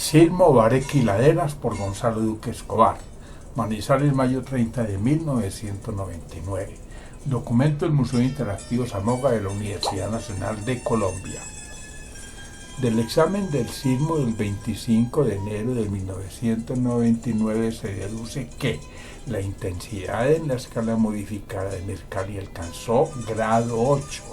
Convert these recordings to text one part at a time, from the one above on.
Sismo Bareque y Laderas por Gonzalo Duque Escobar. Manizales, mayo 30 de 1999. Documento del Museo Interactivo Zamoga de la Universidad Nacional de Colombia. Del examen del sismo del 25 de enero de 1999 se deduce que la intensidad en la escala modificada de Mercalli alcanzó grado 8,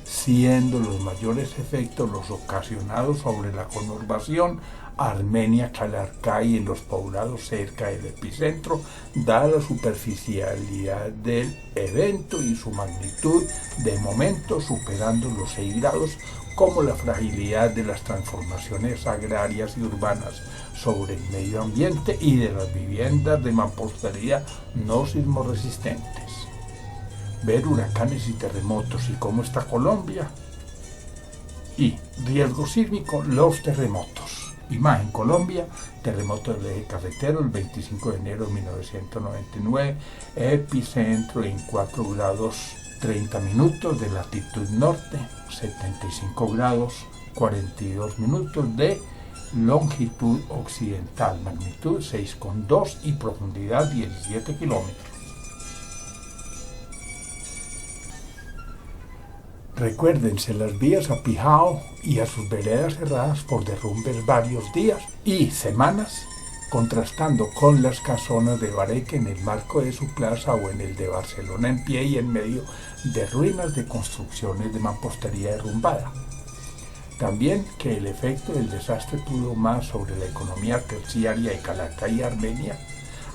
siendo los mayores efectos los ocasionados sobre la conurbación Armenia Calarcay en los poblados cerca del epicentro, dada la superficialidad del evento y su magnitud de momento superando los 6 grados, como la fragilidad de las transformaciones agrarias y urbanas sobre el medio ambiente y de las viviendas de mampostería no sismoresistentes. Ver huracanes y terremotos y cómo está Colombia. Y riesgo sísmico, los terremotos. Imagen Colombia, terremoto del eje cafetero el 25 de enero de 1999, epicentro en 4 grados 30 minutos de latitud norte, 75 grados 42 minutos de longitud occidental, magnitud 6,2 y profundidad 17 kilómetros. Recuérdense las vías a Pijao y a sus veredas cerradas por derrumbes varios días y semanas, contrastando con las casonas de Bareque en el marco de su plaza o en el de Barcelona en pie y en medio de ruinas de construcciones de mampostería derrumbada. También que el efecto del desastre pudo más sobre la economía terciaria de Calarcay y Armenia,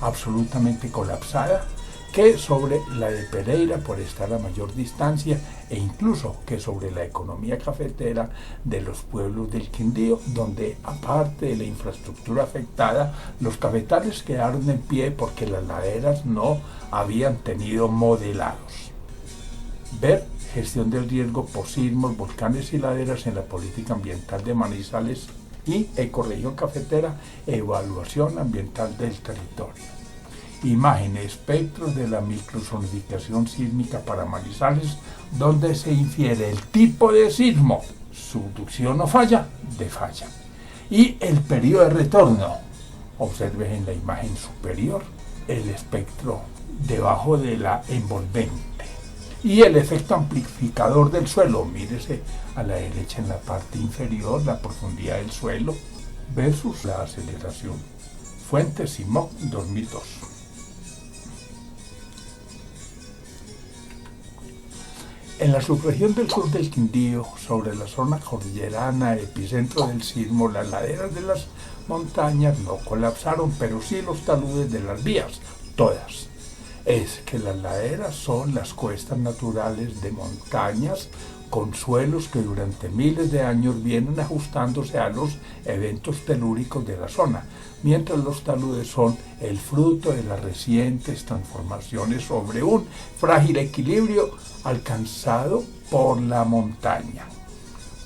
absolutamente colapsada, que sobre la de Pereira por estar a mayor distancia e incluso que sobre la economía cafetera de los pueblos del Quindío, donde aparte de la infraestructura afectada, los cafetales quedaron en pie porque las laderas no habían tenido modelados. Ver gestión del riesgo por sismos, volcanes y laderas en la política ambiental de Manizales y ecorregión cafetera, evaluación ambiental del territorio. Imagen, espectros de la microzonificación sísmica para Manizales, donde se infiere el tipo de sismo, subducción o falla, de falla, y el periodo de retorno. Observe en la imagen superior el espectro debajo de la envolvente y el efecto amplificador del suelo. Mírese a la derecha en la parte inferior la profundidad del suelo versus la aceleración. Fuente Sismoc 2002. En la subregión del sur del Quindío, sobre la zona cordillerana, epicentro del sismo, las laderas de las montañas no colapsaron, pero sí los taludes de las vías, todas. Es que las laderas son las cuestas naturales de montañas con suelos que durante miles de años vienen ajustándose a los eventos telúricos de la zona, mientras los taludes son el fruto de las recientes transformaciones sobre un frágil equilibrio alcanzado por la montaña.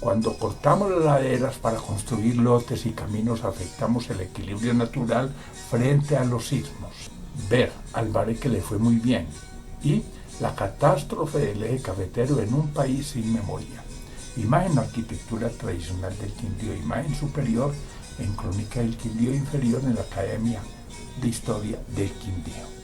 Cuando cortamos las laderas para construir lotes y caminos, afectamos el equilibrio natural frente a los sismos. Ver al Bareque le fue muy bien y la catástrofe del eje cafetero en un país sin memoria. Imagen arquitectura tradicional del Quindío, imagen superior en Crónica del Quindío, inferior en la Academia de Historia del Quindío.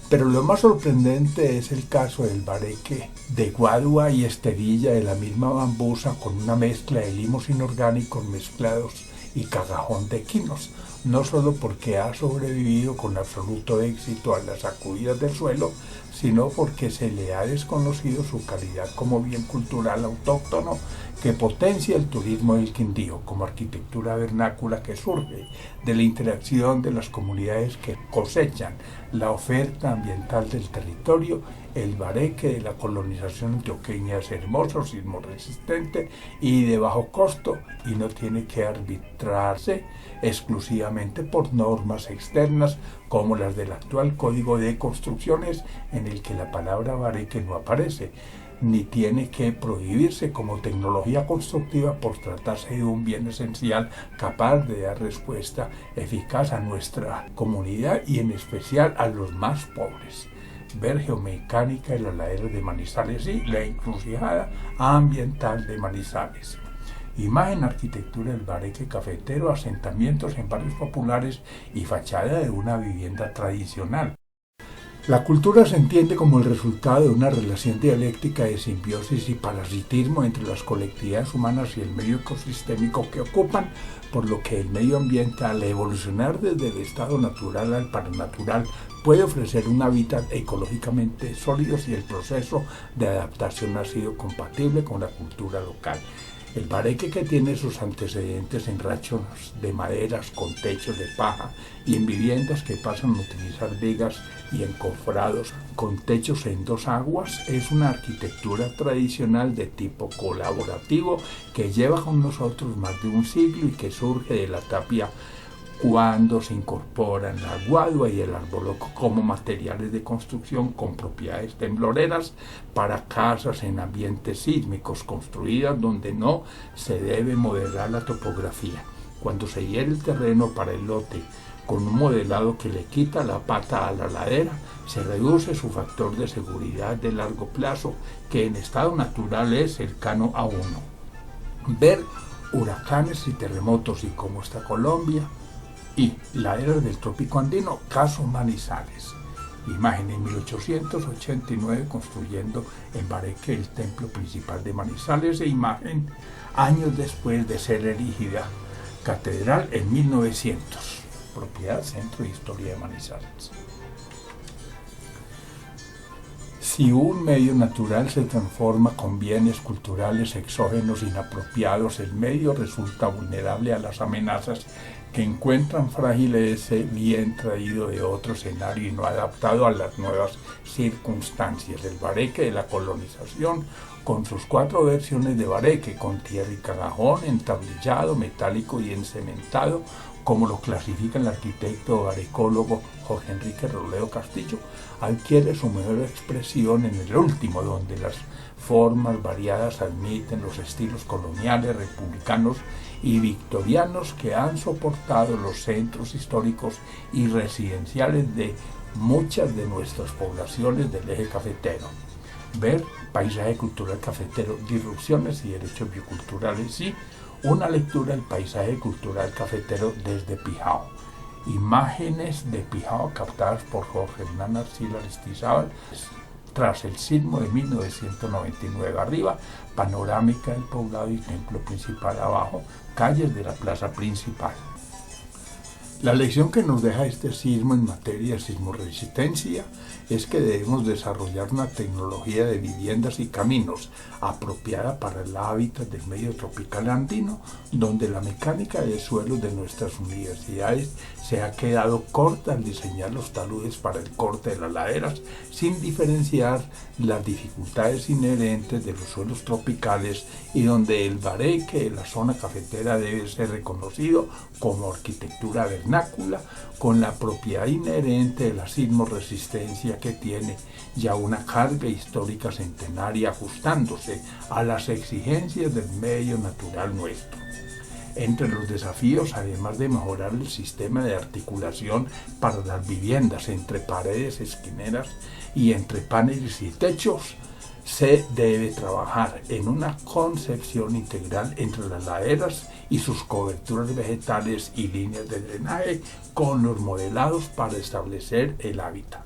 Pero lo más sorprendente es el caso del Bareque de Guadua y Esterilla de la misma bambusa, con una mezcla de limos inorgánicos mezclados y cagajón de quinos, no solo porque ha sobrevivido con absoluto éxito a las sacudidas del suelo, sino porque se le ha desconocido su calidad como bien cultural autóctono que potencia el turismo del Quindío como arquitectura vernácula que surge de la interacción de las comunidades que cosechan la oferta ambiental del territorio. El Bareque de la colonización antioqueña es hermoso, sismoresistente y de bajo costo, y no tiene que arbitrarse exclusivamente por normas externas como las del actual Código de Construcciones, en el que la palabra Bareque no aparece, ni tiene que prohibirse como tecnología constructiva por tratarse de un bien esencial capaz de dar respuesta eficaz a nuestra comunidad y en especial a los más pobres. Ver geomecánica en las laderas de Manizales y la encrucijada ambiental de Manizales. Imagen, arquitectura del Bareque cafetero, asentamientos en barrios populares y fachada de una vivienda tradicional. La cultura se entiende como el resultado de una relación dialéctica de simbiosis y parasitismo entre las colectividades humanas y el medio ecosistémico que ocupan, por lo que el medio ambiente, al evolucionar desde el estado natural al paranatural, puede ofrecer un hábitat ecológicamente sólido si el proceso de adaptación ha sido compatible con la cultura local. El Bareque, que tiene sus antecedentes en ranchos de maderas con techos de paja y en viviendas que pasan a utilizar vigas y encofrados con techos en dos aguas, es una arquitectura tradicional de tipo colaborativo que lleva con nosotros más de un siglo y que surge de la tapia cuando se incorporan la guadua y el arboloco como materiales de construcción con propiedades tembloreras para casas en ambientes sísmicos construidas donde no se debe modelar la topografía. Cuando se hiere el terreno para el lote con un modelado que le quita la pata a la ladera, se reduce su factor de seguridad de largo plazo, que en estado natural es cercano a 1. Ver huracanes y terremotos y cómo está Colombia, y laderas del trópico andino, caso Manizales. Imagen en 1889 construyendo en Bareque el templo principal de Manizales, e imagen años después de ser erigida catedral en 1900. Propiedad Centro de Historia de Manizales. Si un medio natural se transforma con bienes culturales exógenos inapropiados, el medio resulta vulnerable a las amenazas que encuentran frágil ese bien traído de otro escenario y no adaptado a las nuevas circunstancias. El Bareque de la colonización, con sus 4 versiones de Bareque, con tierra y cagajón, entablillado, metálico y encementado, como lo clasifica el arquitecto barecólogo Jorge Enrique Robledo Castillo, adquiere su mejor expresión en el último, donde las formas variadas admiten los estilos coloniales, republicanos y victorianos que han soportado los centros históricos y residenciales de muchas de nuestras poblaciones del eje cafetero. Ver Paisaje cultural cafetero, disrupciones y derechos bioculturales, y una lectura del paisaje cultural cafetero desde Pijao. Imágenes de Pijao captadas por Jorge Hernán Arcila Aristizábal tras el sismo de 1999. Arriba, panorámica del poblado y templo principal. Abajo, calles de la plaza principal. La lección que nos deja este sismo en materia de sismoresistencia es que debemos desarrollar una tecnología de viviendas y caminos apropiada para el hábitat del medio tropical andino, donde la mecánica de suelos de nuestras universidades se ha quedado corta al diseñar los taludes para el corte de las laderas, sin diferenciar las dificultades inherentes de los suelos tropicales, y donde el Bareque de la zona cafetera debe ser reconocido como arquitectura vernácula, con la propiedad inherente de la sismoresistencia que tiene ya una carga histórica centenaria, ajustándose a las exigencias del medio natural nuestro. Entre los desafíos, además de mejorar el sistema de articulación para las viviendas entre paredes esquineras y entre paneles y techos, se debe trabajar en una concepción integral entre las laderas y sus coberturas vegetales y líneas de drenaje, con los modelados para establecer el hábitat.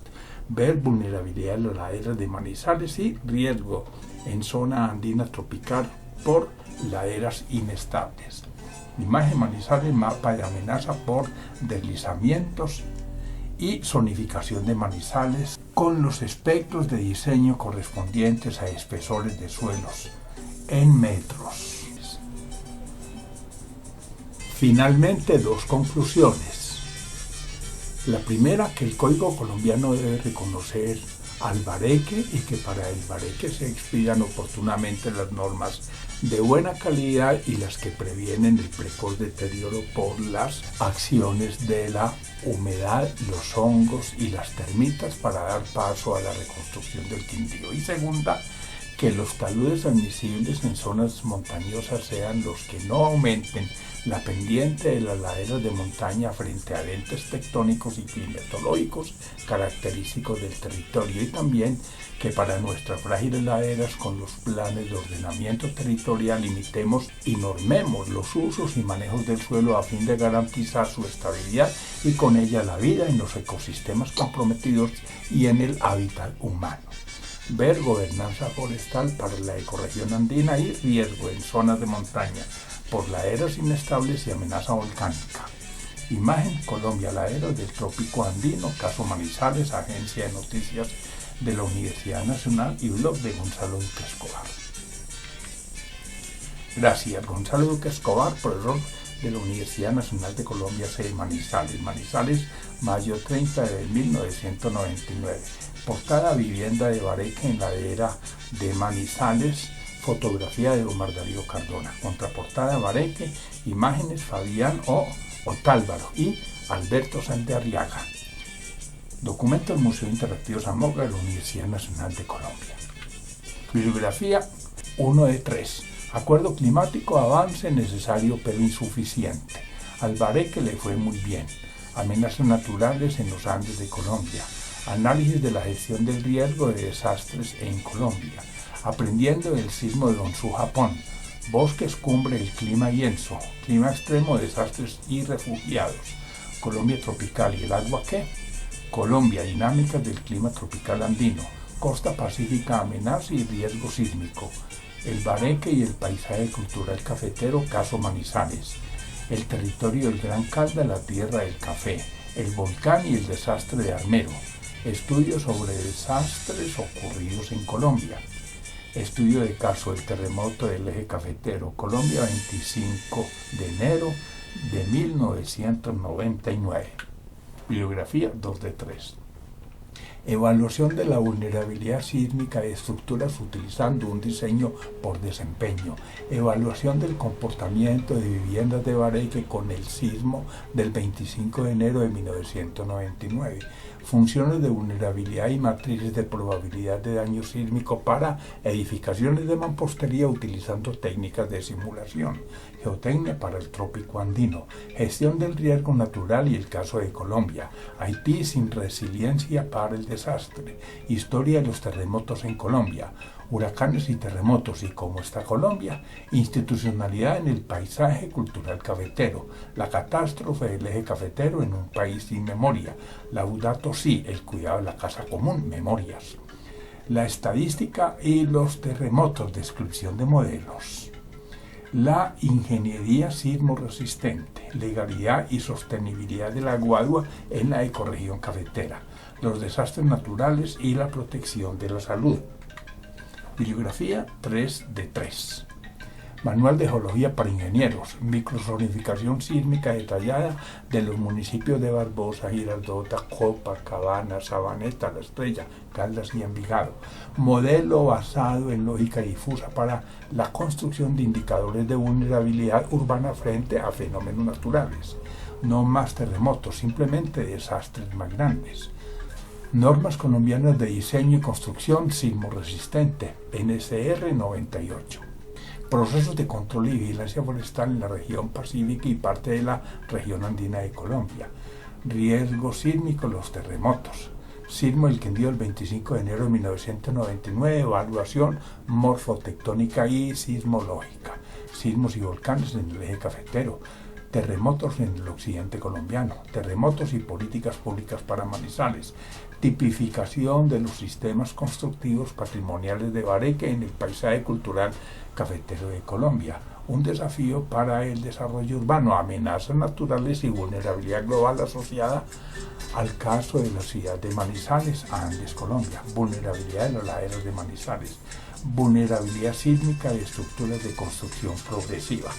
Ver vulnerabilidad de las laderas de Manizales y riesgo en zona andina tropical por laderas inestables. Imagen Manizales, mapa de amenaza por deslizamientos y zonificación de Manizales, con los espectros de diseño correspondientes a espesores de suelos en metros. Finalmente, 2 conclusiones. La primera, que el Código colombiano debe reconocer al Bareque y que para el Bareque se expidan oportunamente las normas de buena calidad y las que previenen el precoz deterioro por las acciones de la humedad, los hongos y las termitas, para dar paso a la reconstrucción del Quindío. Y segunda, que los taludes admisibles en zonas montañosas sean los que no aumenten la pendiente de las laderas de montaña frente a eventos tectónicos y climatológicos característicos del territorio, y también que para nuestras frágiles laderas con los planes de ordenamiento territorial limitemos y normemos los usos y manejos del suelo a fin de garantizar su estabilidad y con ella la vida en los ecosistemas comprometidos y en el hábitat humano. Ver gobernanza forestal para la ecorregión andina y riesgo en zonas de montaña por laderas inestables y amenaza volcánica. Imagen Colombia, laderas del trópico andino, caso Manizales, agencia de noticias de la Universidad Nacional y blog de Gonzalo Duque Escobar. Gracias, Gonzalo Duque Escobar, profesor de la Universidad Nacional de Colombia, sede Manizales. Manizales, mayo 30 de 1999. Portada Vivienda de Bareque en ladera de Manizales. Fotografía de Omar Darío Cardona. Contraportada Bareque. Imágenes Fabián Otálvaro y Alberto Santiarriaga. Documento del Museo Interactivo Zamoga de la Universidad Nacional de Colombia. Bibliografía 1 de 3. Acuerdo climático, avance necesario pero insuficiente. Al Bareque le fue muy bien. Amenazas naturales en los Andes de Colombia. Análisis de la gestión del riesgo de desastres en Colombia. Aprendiendo del sismo de Honshu, Japón. Bosques, cumbre, el clima y Enso. Clima extremo, desastres y refugiados. Colombia tropical y el agua ¿qué? Colombia, dinámicas del clima tropical andino. Costa pacífica, amenaza y riesgo sísmico. El Bareque y el paisaje cultural cafetero, caso Manizales. El territorio del Gran Calda, la tierra del café. El volcán y el desastre de Armero. Estudios sobre desastres ocurridos en Colombia. Estudio de caso del terremoto del eje cafetero, Colombia, 25 de enero de 1999. Bibliografía 2 de 3. Evaluación de la vulnerabilidad sísmica de estructuras utilizando un diseño por desempeño. Evaluación del comportamiento de viviendas de Bareque con el sismo del 25 de enero de 1999. Funciones de vulnerabilidad y matrices de probabilidad de daño sísmico para edificaciones de mampostería utilizando técnicas de simulación. Geotecnia para el trópico andino. Gestión del riesgo natural y el caso de Colombia. Haití sin resiliencia para el desastre. Historia de los terremotos en Colombia. Huracanes y terremotos y cómo está Colombia. Institucionalidad en el paisaje cultural cafetero. La catástrofe del eje cafetero en un país sin memoria. Laudato Si, el cuidado de la casa común, memorias. La estadística y los terremotos, descripción de modelos. La ingeniería sismo resistente, legalidad y sostenibilidad del agua en la ecorregión cafetera, los desastres naturales y la protección de la salud. Bibliografía 3 de 3. Manual de Geología para Ingenieros, microzonificación sísmica detallada de los municipios de Barbosa, Girardota, Copacabana, Sabaneta, La Estrella, Caldas y Envigado. Modelo basado en lógica difusa para la construcción de indicadores de vulnerabilidad urbana frente a fenómenos naturales. No más terremotos, simplemente desastres más grandes. Normas colombianas de diseño y construcción sismo resistente, NSR 98. Procesos de control y vigilancia forestal en la región pacífica y parte de la región andina de Colombia. Riesgo sísmico, los terremotos. Sismo del Quindío el 25 de enero de 1999, evaluación morfotectónica y sismológica. Sismos y volcanes en el eje cafetero. Terremotos en el occidente colombiano. Terremotos y políticas públicas para Manizales. Tipificación de los sistemas constructivos patrimoniales de Bareque en el paisaje cultural cafetero de Colombia. Un desafío para el desarrollo urbano, amenazas naturales y vulnerabilidad global asociada al caso de la ciudad de Manizales, Andes, Colombia. Vulnerabilidad de las laderas de Manizales. Vulnerabilidad sísmica de estructuras de construcción progresiva.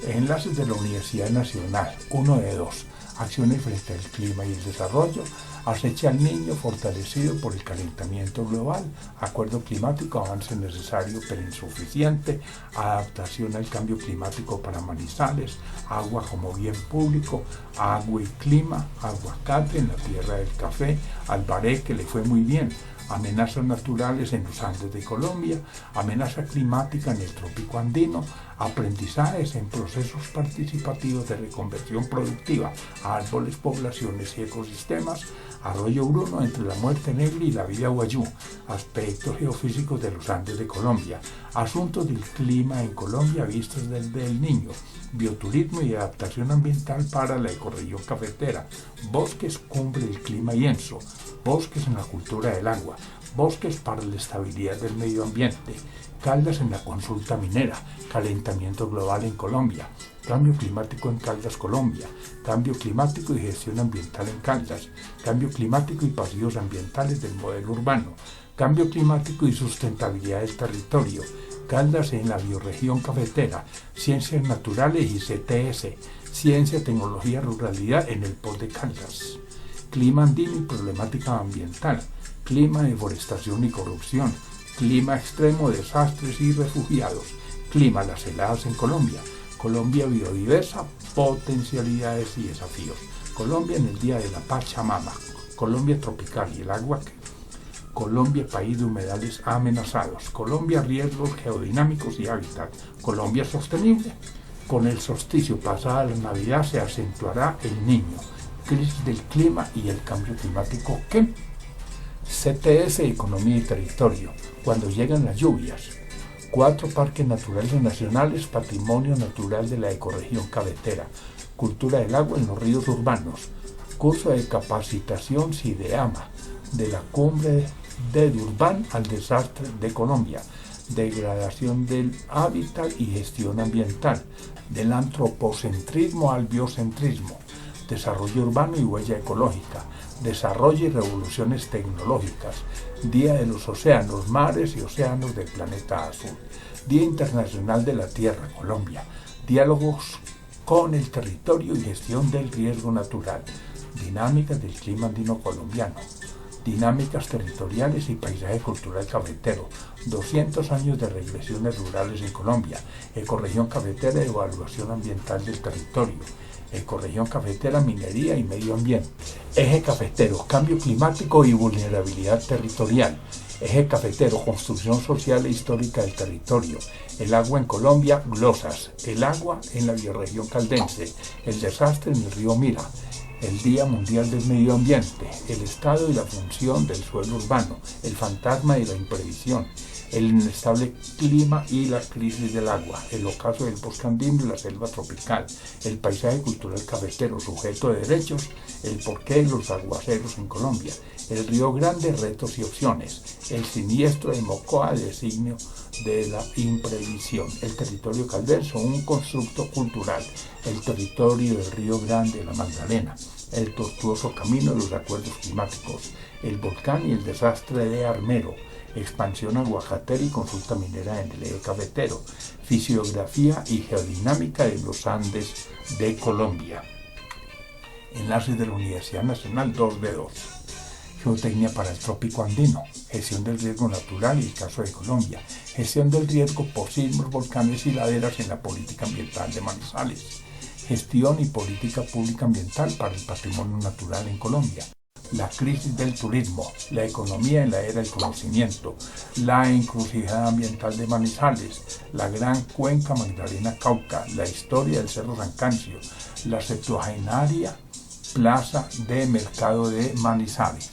Enlaces de la Universidad Nacional, 1 de 2. Acciones frente al clima y el desarrollo. Acecha al niño fortalecido por el calentamiento global. Acuerdo climático, avance necesario pero insuficiente. Adaptación al cambio climático para Manizales. Agua como bien público. Agua y clima. Aguacate en la tierra del café. Al Bareque le fue muy bien. amenazas naturales en los Andes de Colombia, amenaza climática en el trópico andino, aprendizajes en procesos participativos de reconversión productiva a árboles, poblaciones y ecosistemas, Arroyo Bruno entre la muerte negra y la vida guayú, aspectos geofísicos de los Andes de Colombia, asuntos del clima en Colombia vistos desde el Niño, bioturismo y adaptación ambiental para la ecorregión cafetera, bosques, cumbre del clima y ENSO, bosques en la cultura del agua, bosques para la estabilidad del medio ambiente, Caldas en la consulta minera, calentamiento global en Colombia, cambio climático en Caldas, Colombia, cambio climático y gestión ambiental en Caldas, cambio climático y pasivos ambientales del modelo urbano, cambio climático y sustentabilidad del territorio, Caldas en la bioregión cafetera, ciencias naturales y CTS, ciencia, tecnología, ruralidad en el POT de Caldas, clima andino y problemática ambiental, clima, deforestación y corrupción, clima extremo, desastres y refugiados, clima, las heladas en Colombia, Colombia biodiversa, potencialidades y desafíos, Colombia en el Día de la Pachamama, Colombia tropical y el agua, Colombia país de humedales amenazados, Colombia riesgos geodinámicos y hábitat, Colombia sostenible. Con el solsticio pasada la Navidad se acentuará el Niño, crisis del clima y el cambio climático que CTS, economía y territorio, cuando llegan las lluvias, 4 parques naturales nacionales, patrimonio natural de la ecorregión cafetera, cultura del agua en los ríos urbanos, curso de capacitación CIDEAMA, de la cumbre de Durban al desastre de Colombia, degradación del hábitat y gestión ambiental, del antropocentrismo al biocentrismo, desarrollo urbano y huella ecológica, desarrollo y revoluciones tecnológicas, Día de los océanos, mares y océanos del planeta azul, Día Internacional de la Tierra, Colombia, diálogos con el territorio y gestión del riesgo natural, dinámicas del clima andino colombiano, dinámicas territoriales y paisaje cultural cafetero, 200 años de regresiones rurales en Colombia, ecorregión cafetera y evaluación ambiental del territorio, ecorregión cafetera, minería y medio ambiente, eje cafetero, cambio climático y vulnerabilidad territorial, eje cafetero, construcción social e histórica del territorio, el agua en Colombia, glosas, el agua en la bioregión caldense, el desastre en el río Mira, el Día Mundial del Medio Ambiente, el estado y la función del suelo urbano, el fantasma y la imprevisión, el inestable clima y la crisis del agua, el ocaso del bosque andino y la selva tropical, el paisaje cultural cafetero, sujeto de derechos, el porqué de los aguaceros en Colombia, el Río Grande, retos y opciones, el siniestro de Mocoa, designio de la imprevisión, el territorio caldense, un constructo cultural, el territorio del Río Grande, la Magdalena, el tortuoso camino de los acuerdos climáticos, el volcán y el desastre de Armero, expansión aguacatera y consulta minera en el eje cafetero, fisiografía y geodinámica de los Andes de Colombia. Enlaces de la Universidad Nacional 2B2. Geotecnia para el trópico andino, gestión del riesgo natural y el caso de Colombia, gestión del riesgo por sismos, volcanes y laderas en la política ambiental de Manizales, gestión y política pública ambiental para el patrimonio natural en Colombia, la crisis del turismo, la economía en la era del conocimiento, la encrucijada ambiental de Manizales, la gran cuenca Magdalena-Cauca, la historia del Cerro San Cancio, la septuagenaria plaza de mercado de Manizales,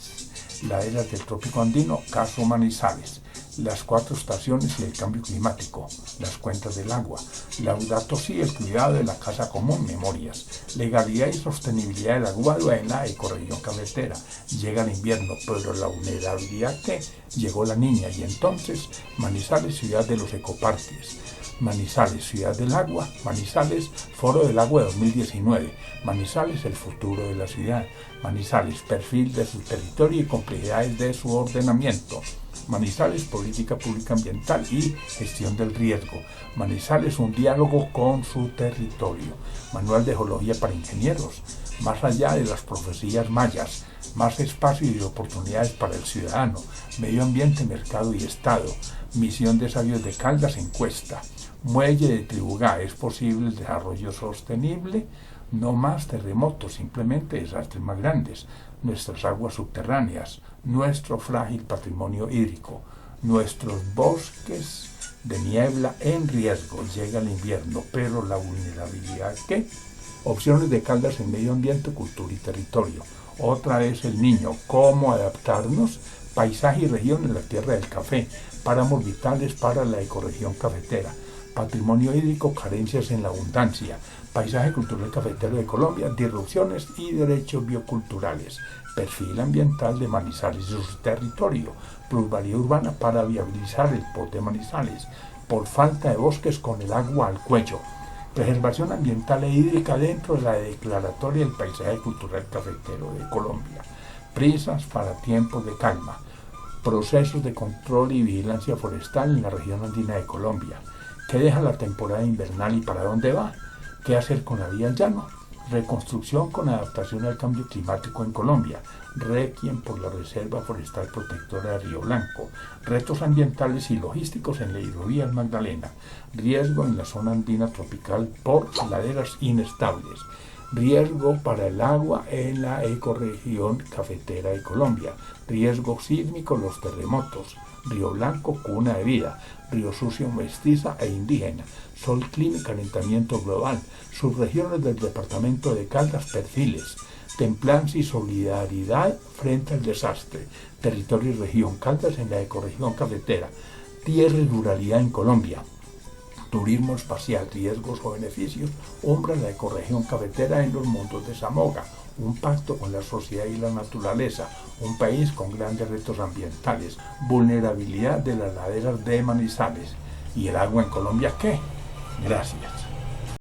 la era del trópico andino, caso Manizales, las 4 estaciones y el cambio climático, las cuentas del agua, Laudato Si, el cuidado de la casa común, memorias, legalidad y sostenibilidad del aguado en la ecorregión cafetera, llega el invierno, pero la vulnerabilidad que llegó la niña y entonces Manizales, ciudad de los ecoparques, Manizales, ciudad del agua, Manizales, Foro del Agua 2019, Manizales, el futuro de la ciudad, Manizales, perfil de su territorio y complejidades de su ordenamiento, Manizales, política pública ambiental y gestión del riesgo, Manizales, un diálogo con su territorio, manual de geología para ingenieros, más allá de las profecías mayas, más espacio y oportunidades para el ciudadano, medio ambiente, mercado y estado, misión de sabios de Caldas, encuesta, muelle de Tribugá, ¿es posible el desarrollo sostenible? No más terremotos, simplemente desastres más grandes, nuestras aguas subterráneas, nuestro frágil patrimonio hídrico, nuestros bosques de niebla en riesgo. Llega el invierno, pero la vulnerabilidad, ¿qué? Opciones de Caldas en medio ambiente, cultura y territorio. Otra vez el niño, cómo adaptarnos, paisaje y región en la tierra del café, páramos vitales para la ecorregión cafetera, patrimonio hídrico, carencias en la abundancia, paisaje cultural cafetero de Colombia, disrupciones y derechos bioculturales, perfil ambiental de Manizales y su territorio, plusvalía urbana para viabilizar el POT de Manizales, por falta de bosques con el agua al cuello, preservación ambiental e hídrica dentro de la declaratoria del paisaje cultural cafetero de Colombia, prisas para tiempos de calma, procesos de control y vigilancia forestal en la región andina de Colombia, qué deja la temporada invernal y para dónde va, qué hacer con la vía al llano, reconstrucción con adaptación al cambio climático en Colombia, requiem por la Reserva Forestal Protectora de Río Blanco, retos ambientales y logísticos en la hidrovía del Magdalena, riesgo en la zona andina tropical por laderas inestables, riesgo para el agua en la ecorregión cafetera de Colombia, riesgo sísmico, los terremotos, Río Blanco, cuna de vida, Río Sucio, mestiza e indígena, sol, clima y calentamiento global, subregiones del departamento de Caldas, perfiles, templanza y solidaridad frente al desastre, territorio y región Caldas en la ecorregión cafetera, tierra y ruralidad en Colombia, turismo espacial, riesgos o beneficios, umbra la ecorregión cafetera en los mundos de Zamoga, un pacto con la sociedad y la naturaleza, un país con grandes retos ambientales, vulnerabilidad de las laderas de Manizales. ¿Y el agua en Colombia qué? Gracias.